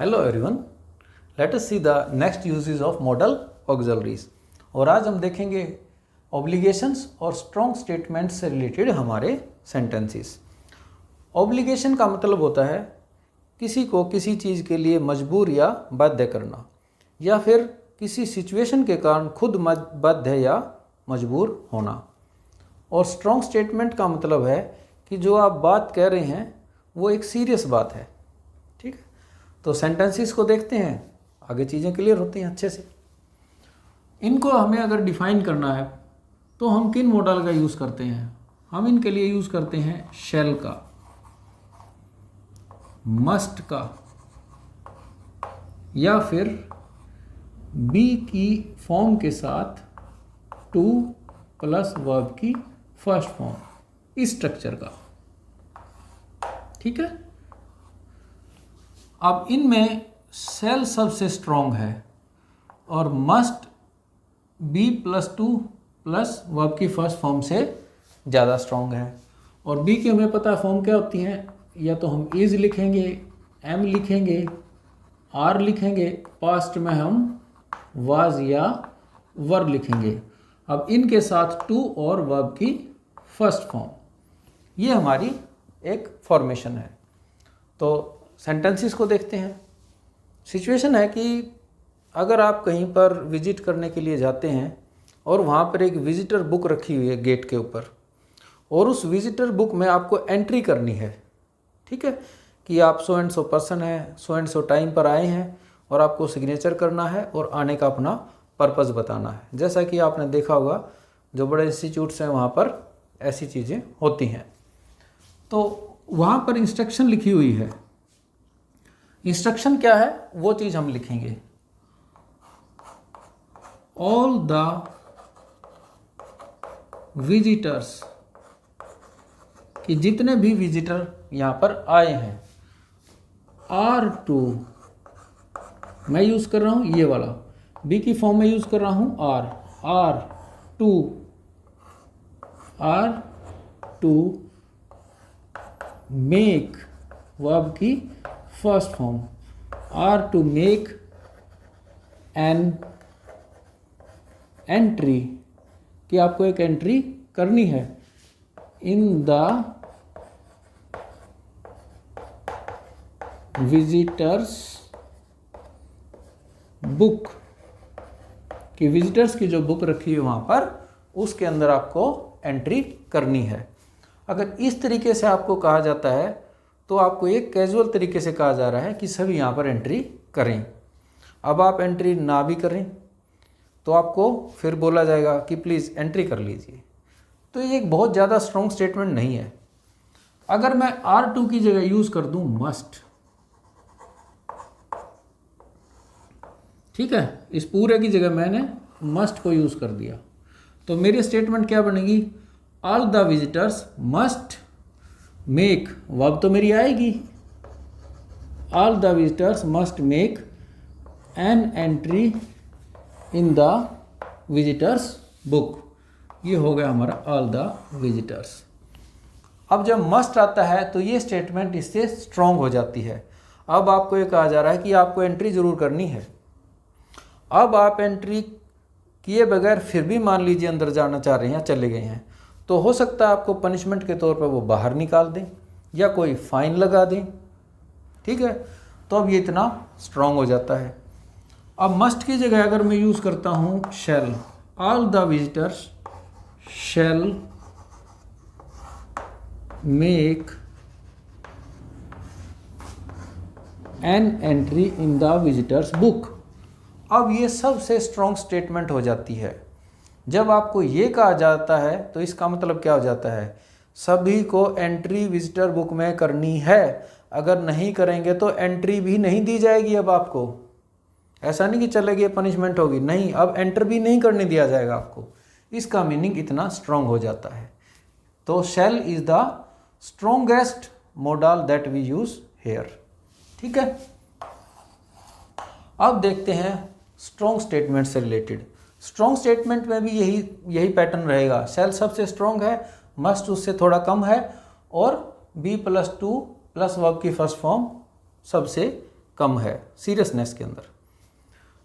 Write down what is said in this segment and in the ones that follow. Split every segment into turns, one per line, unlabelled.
Hello everyone, let us see the next uses of model auxiliaries. और आज हम देखेंगे ऑब्लिगेशंस और स्ट्रॉन्ग स्टेटमेंट से रिलेटेड हमारे सेंटेंसेस। ऑब्लिगेशन का मतलब होता है किसी को किसी चीज़ के लिए मजबूर या बाध्य करना, या फिर किसी सिचुएशन के कारण खुद बाध्य या मजबूर होना। और स्ट्रॉन्ग स्टेटमेंट का मतलब है कि जो आप बात कह रहे हैं वो एक सीरियस बात है। ठीक है, तो सेंटेंसेस को देखते हैं, आगे चीज़ें क्लियर होती हैं अच्छे से। इनको हमें अगर डिफाइन करना है तो हम किन मॉडल का यूज़ करते हैं? हम इनके लिए यूज़ करते हैं शैल का, मस्ट का, या फिर बी की फॉर्म के साथ टू प्लस वर्ब की फर्स्ट फॉर्म, इस स्ट्रक्चर का। ठीक है, अब इनमें शैल सबसे स्ट्रॉन्ग है और must be plus to plus verb की फर्स्ट फॉर्म से ज़्यादा स्ट्रॉन्ग है। और बी की हमें पता है फॉर्म क्या होती हैं, या तो हम इज लिखेंगे, एम लिखेंगे, आर लिखेंगे, पास्ट में हम वाज या वर लिखेंगे। अब इनके साथ टू और वर्ब की फर्स्ट फॉर्म, ये हमारी एक फॉर्मेशन है। तो सेंटेंसेस को देखते हैं। सिचुएशन है कि अगर आप कहीं पर विजिट करने के लिए जाते हैं और वहाँ पर एक विजिटर बुक रखी हुई है गेट के ऊपर, और उस विजिटर बुक में आपको एंट्री करनी है। ठीक है, कि आप सो एंड सो पर्सन है, सो एंड सो टाइम पर आए हैं, और आपको सिग्नेचर करना है और आने का अपना पर्पज़ बताना है। जैसा कि आपने देखा होगा जो बड़े इंस्टीट्यूट्स हैं वहाँ पर ऐसी चीज़ें होती हैं। तो वहाँ पर इंस्ट्रक्शन लिखी हुई है। इंस्ट्रक्शन क्या है वो चीज़ हम लिखेंगे। ऑल द विजिटर्स, कि जितने भी विजिटर यहाँ पर आए हैं, आर टू, मैं यूज़ कर रहा हूँ ये वाला, बी की फॉर्म में यूज़ कर रहा हूँ आर टू मेक वर्ब की first form, are to make an entry, कि आपको एक एंट्री करनी है इन द विजिटर्स बुक, कि विजिटर्स की जो बुक रखी है वहाँ पर उसके अंदर आपको एंट्री करनी है। अगर इस तरीके से आपको कहा जाता है तो आपको एक कैजुअल तरीके से कहा जा रहा है कि सभी यहाँ पर एंट्री करें। अब आप एंट्री ना भी करें तो आपको फिर बोला जाएगा कि प्लीज़ एंट्री कर लीजिए। तो ये एक बहुत ज़्यादा स्ट्रॉन्ग स्टेटमेंट नहीं है। अगर मैं R2 की जगह यूज़ कर दूं मस्ट, ठीक है, इस पूरे की जगह मैंने मस्ट को यूज़ कर दिया, तो मेरी स्टेटमेंट क्या बनेगी? All the visitors must make, verb तो मेरी आएगी, all the visitors must make an entry in the visitors book. ये हो गया हमारा ऑल द विजिटर्स। अब जब मस्ट आता है तो ये स्टेटमेंट इससे स्ट्रॉन्ग हो जाती है। अब आपको ये कहा जा रहा है कि आपको एंट्री ज़रूर करनी है। अब आप एंट्री किए बगैर फिर भी मान लीजिए अंदर जाना चाह रहे हैं या चले गए हैं, तो हो सकता है आपको पनिशमेंट के तौर पर वो बाहर निकाल दें या कोई फाइन लगा दें। ठीक है, तो अब ये इतना स्ट्रॉन्ग हो जाता है। अब मस्ट की जगह अगर मैं यूज़ करता हूँ shall, all the visitors shall make an entry in the visitors book, अब ये सबसे स्ट्रॉन्ग स्टेटमेंट हो जाती है। जब आपको ये कहा जाता है तो इसका मतलब क्या हो जाता है? सभी को एंट्री विजिटर बुक में करनी है। अगर नहीं करेंगे तो एंट्री भी नहीं दी जाएगी। अब आपको ऐसा नहीं कि चलेगी पनिशमेंट होगी, नहीं, अब एंटर भी नहीं करने दिया जाएगा आपको। इसका मीनिंग इतना स्ट्रॉन्ग हो जाता है। तो shall is the strongest model that we use here. ठीक है, अब देखते हैं स्ट्रॉन्ग स्टेटमेंट से रिलेटेड। स्ट्रॉन्ग स्टेटमेंट में भी यही पैटर्न रहेगा। शैल सबसे स्ट्रॉन्ग है, मस्ट उससे थोड़ा कम है, और be plus to plus verb की फर्स्ट फॉर्म सबसे कम है सीरियसनेस के अंदर।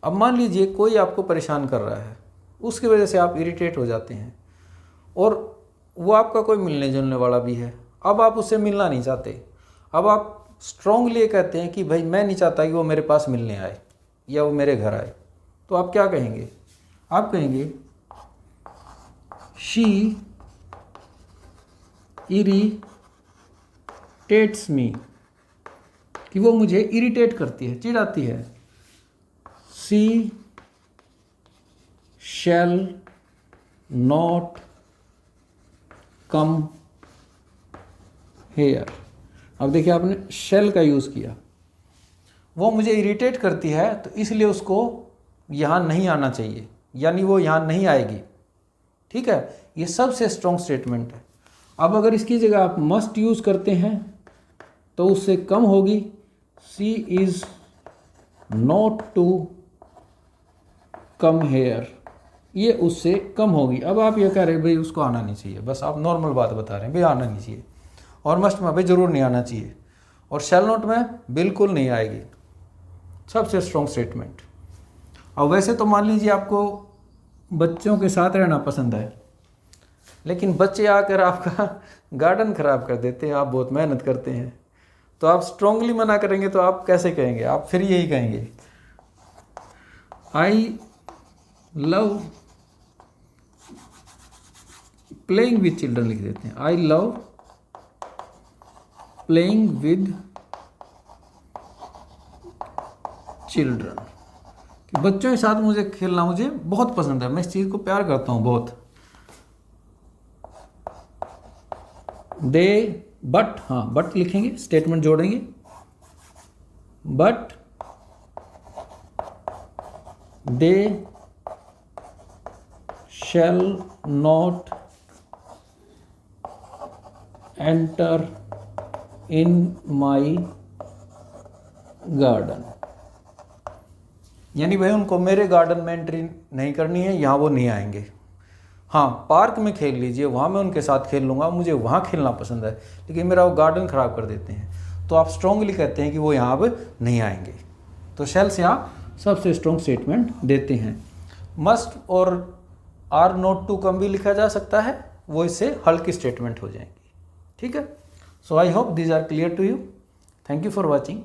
अब मान लीजिए कोई आपको परेशान कर रहा है, उसकी वजह से आप इरिटेट हो जाते हैं और वो आपका कोई मिलने जुलने वाला भी है, अब आप उससे मिलना नहीं चाहते। अब आप स्ट्रांगली ये कहते हैं कि भाई मैं नहीं चाहता कि वो मेरे पास मिलने आए या वो मेरे घर आए, तो आप क्या कहेंगे? आप कहेंगे शी इरिटेट्स मी, कि वो मुझे इरिटेट करती है, चिढ़ाती है। She shall not come here. अब देखिए आपने शैल का यूज़ किया, वो मुझे इरिटेट करती है तो इसलिए उसको यहाँ नहीं आना चाहिए, यानी वो यहाँ नहीं आएगी। ठीक है, ये सबसे स्ट्रॉन्ग स्टेटमेंट है। अब अगर इसकी जगह आप मस्ट यूज़ करते हैं तो उससे कम होगी, she is not to come here, ये उससे कम होगी। अब आप ये कह रहे हैं भाई उसको आना नहीं चाहिए, बस आप नॉर्मल बात बता रहे हैं भाई आना नहीं चाहिए, और मस्ट में भाई ज़रूर नहीं आना चाहिए, और शैल नॉट में बिल्कुल नहीं आएगी। सबसे स्ट्रॉन्ग स्टेटमेंट। अब वैसे तो मान लीजिए आपको बच्चों के साथ रहना पसंद है, लेकिन बच्चे आकर आपका गार्डन ख़राब कर देते हैं, आप बहुत मेहनत करते हैं, तो आप स्ट्रांगली मना करेंगे तो आप कैसे कहेंगे? आप फिर यही कहेंगे I love playing with children, लिख देते हैं I love playing with children, कि बच्चों के साथ मुझे खेलना मुझे बहुत पसंद है, मैं इस चीज़ को प्यार करता हूँ बहुत। दे बट, हाँ बट लिखेंगे, स्टेटमेंट जोड़ेंगे, but they shall not enter in my garden, यानी भाई उनको मेरे गार्डन में एंट्री नहीं करनी है, यहाँ वो नहीं आएंगे। हाँ, पार्क में खेल लीजिए, वहाँ मैं उनके साथ खेल लूँगा, मुझे वहाँ खेलना पसंद है, लेकिन मेरा वो गार्डन ख़राब कर देते हैं, तो आप स्ट्रांगली कहते हैं कि वो यहाँ अब नहीं आएंगे। तो शैल से आप सबसे स्ट्रॉन्ग स्टेटमेंट देते हैं। मस्ट और आर नॉट टू कम भी लिखा जा सकता है, वो इससे हल्की स्टेटमेंट हो जाएंगी। ठीक है, so I hope these are clear to you. Thank you for watching.